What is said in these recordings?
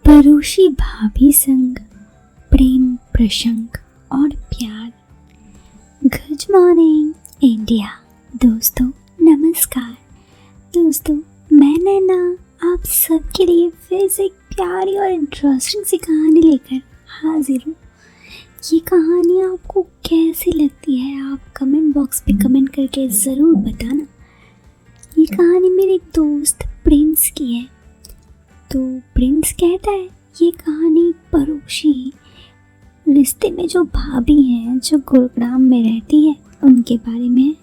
पड़ोसी भाभी संग प्रेम प्रसंग और प्यार। Good morning India. दोस्तों नमस्कार। दोस्तों मैं नैना आप सबके लिए फिर से एक प्यारी और इंटरेस्टिंग सी कहानी लेकर हाजिर हूँ। ये कहानी आपको कैसी लगती है आप कमेंट बॉक्स पे कमेंट करके ज़रूर बताना। ये कहानी मेरे एक दोस्त प्रिंस की है। तो प्रिंस कहता है ये कहानी पड़ोसी रिश्ते में जो भाभी हैं जो गुरुग्राम में रहती है उनके बारे में है।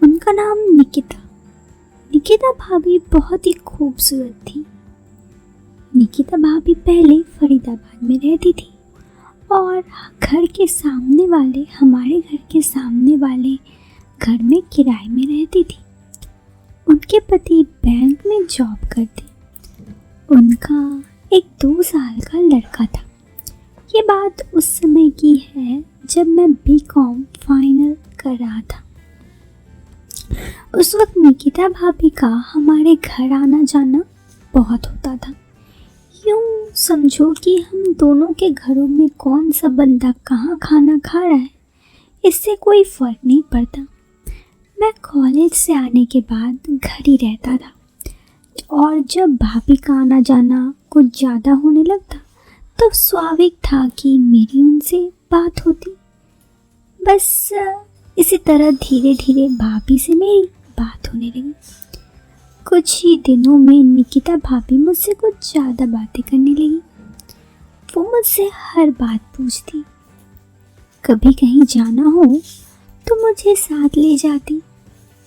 उनका नाम निकिता भाभी बहुत ही खूबसूरत थी। निकिता भाभी पहले फरीदाबाद में रहती थी और हमारे घर के सामने वाले घर में किराए में रहती थी। उनके पति बैंक में जॉब करते। उनका एक 2 साल का लड़का था। ये बात उस समय की है जब मैं बीकॉम फाइनल कर रहा था। उस वक्त निकिता भाभी का हमारे घर आना जाना बहुत होता था। यूँ समझो कि हम दोनों के घरों में कौन सा बंदा कहाँ खाना खा रहा है इससे कोई फ़र्क नहीं पड़ता। मैं कॉलेज से आने के बाद घर ही रहता था और जब भाभी का आना जाना कुछ ज़्यादा होने लगता तो स्वाभाविक था कि मेरी उनसे बात होती। बस इसी तरह धीरे धीरे भाभी से मेरी बात होने लगी। कुछ ही दिनों में निकिता भाभी मुझसे कुछ ज़्यादा बातें करने लगी। वो मुझसे हर बात पूछती। कभी कहीं जाना हो तो मुझे साथ ले जाती।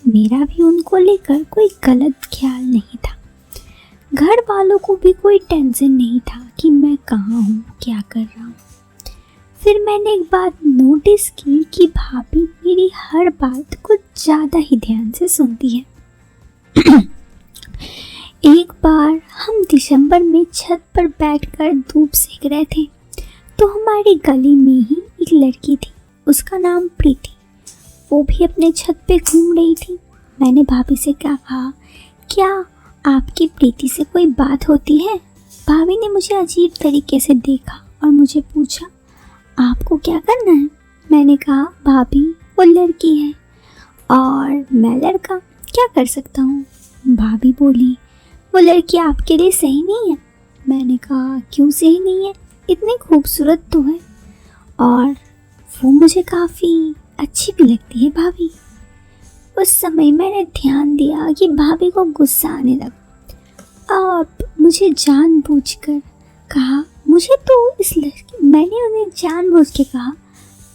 मेरा भी उनको लेकर कोई गलत ख्याल नहीं था। घर वालों को भी कोई टेंशन नहीं था कि मैं कहाँ हूँ क्या कर रहा हूँ। फिर मैंने एक बात नोटिस की कि भाभी मेरी हर बात कुछ ज़्यादा ही ध्यान से सुनती है। एक बार हम दिसंबर में छत पर बैठकर धूप सेक रहे थे तो हमारी गली में ही एक लड़की थी। उसका नाम प्रीति। वो भी अपने छत पे घूम रही थी। मैंने भाभी से क्या कहा, क्या आपकी प्रीति से कोई बात होती है? भाभी ने मुझे अजीब तरीके से देखा और मुझे पूछा, आपको क्या करना है? मैंने कहा, भाभी वो लड़की है और मैं लड़का, क्या कर सकता हूँ? भाभी बोली, वो लड़की आपके लिए सही नहीं है। मैंने कहा, क्यों सही नहीं है? इतनी खूबसूरत तो है और वो मुझे काफ़ी अच्छी भी लगती है भाभी। उस समय मैंने ध्यान दिया कि भाभी को गुस्सा आने लगा। अब मुझे जानबूझकर कहा, मैंने उन्हें जानबूझ के कहा,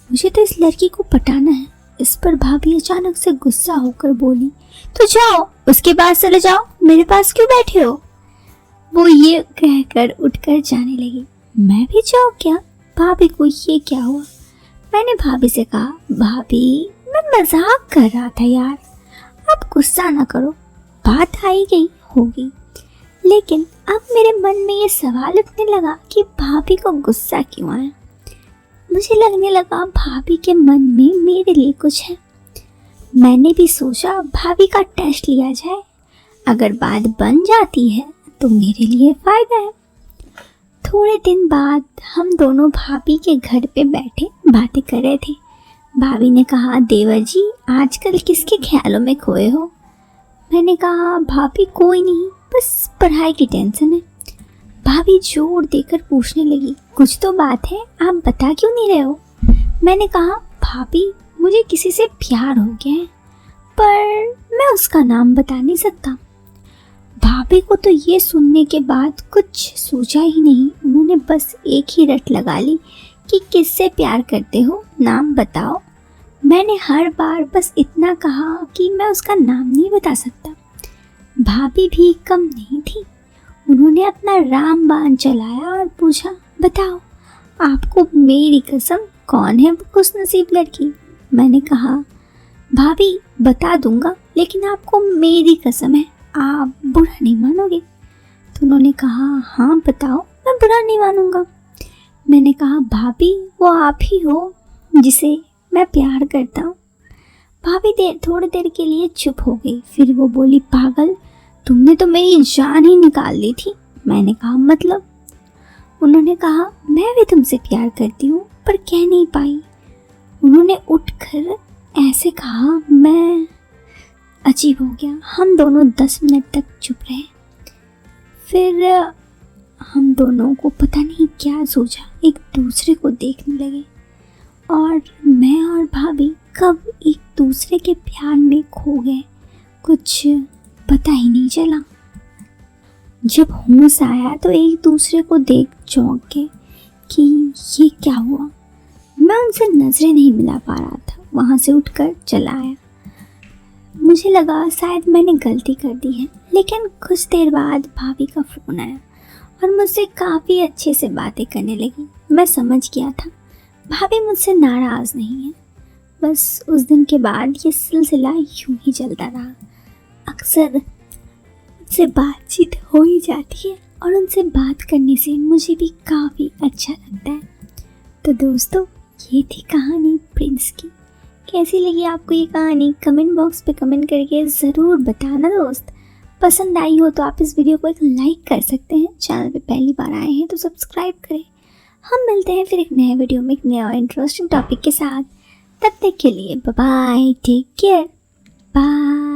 मुझे तो इस लड़की को पटाना है। इस पर भाभी अचानक से गुस्सा होकर बोली, तो जाओ उसके पास चले जाओ, मेरे पास क्यों बैठे हो? वो ये कहकर उठकर जाने लगी। मैं भी जाऊँ क्या? भाभी को ये क्या हुआ? मैंने भाभी से कहा, भाभी मैं मजाक कर रहा था यार, आप गुस्सा ना करो, बात आई गई होगी। लेकिन अब मेरे मन में ये सवाल उठने लगा कि भाभी को गुस्सा क्यों आया। मुझे लगने लगा भाभी के मन में मेरे लिए कुछ है। मैंने भी सोचा भाभी का टेस्ट लिया जाए, अगर बात बन जाती है तो मेरे लिए फ़ायदा है। थोड़े दिन बाद हम दोनों भाभी के घर पे बैठे बातें कर रहे थे। भाभी ने कहा, देवर जी आजकल किसके ख्यालों में खोए हो? मैंने कहा, भाभी कोई नहीं, बस पढ़ाई की टेंशन है। भाभी जोर देकर पूछने लगी, कुछ तो बात है, आप बता क्यों नहीं रहे हो? मैंने कहा, भाभी मुझे किसी से प्यार हो गया है पर मैं उसका नाम बता नहीं सकता। भाभी को तो ये सुनने के बाद कुछ सोचा ही नहीं। उन्होंने बस एक ही रट लगा ली कि किससे प्यार करते हो, नाम बताओ। मैंने हर बार बस इतना कहा कि मैं उसका नाम नहीं बता सकता। भाभी भी कम नहीं थी। उन्होंने अपना रामबाण चलाया और पूछा, बताओ आपको मेरी कसम कौन है वो खुशनसीब लड़की? मैंने कहा, भाभी बता दूंगा लेकिन आपको मेरी कसम है, आप बुरा नहीं मानोगे? तो उन्होंने कहा, हाँ बताओ, मैं बुरा नहीं मानूंगा। मैंने कहा, भाभी वो आप ही हो जिसे मैं प्यार करता हूँ। भाभी थोड़ी देर के लिए चुप हो गई। फिर वो बोली, पागल तुमने तो मेरी जान ही निकाल ली थी। मैंने कहा, मतलब? उन्होंने कहा, मैं भी तुमसे प्यार करती हूँ पर कह नहीं पाई। उन्होंने उठकर ऐसे कहा। मैं अजीब हो गया। हम दोनों 10 मिनट तक चुप रहे। फिर हम दोनों को पता नहीं क्या सूझा, एक दूसरे को देखने लगे और मैं और भाभी कब एक दूसरे के प्यार में खो गए, कुछ पता ही नहीं चला। जब होश आया तो एक दूसरे को देख चौंक गए कि ये क्या हुआ। मैं उनसे नजरें नहीं मिला पा रहा था। वहाँ से उठकर चला आया। मुझे लगा शायद मैंने गलती कर दी है, लेकिन कुछ देर बाद भाभी का फ़ोन आया और मुझसे काफ़ी अच्छे से बातें करने लगी। मैं समझ गया था भाभी मुझसे नाराज़ नहीं है। बस उस दिन के बाद ये सिलसिला यूं ही चलता रहा। अक्सर उनसे बातचीत हो ही जाती है और उनसे बात करने से मुझे भी काफ़ी अच्छा लगता है। तो दोस्तों, ये थी कहानी प्रिंस की। कैसी लगी आपको ये कहानी? कमेंट बॉक्स पे कमेंट करके ज़रूर बताना दोस्त। पसंद आई हो तो आप इस वीडियो को एक लाइक कर सकते हैं। चैनल पे पहली बार आए हैं तो सब्सक्राइब करें। हम मिलते हैं फिर एक नए वीडियो में एक नए और इंटरेस्टिंग टॉपिक के साथ। तब तक के लिए bye bye, take care, bye.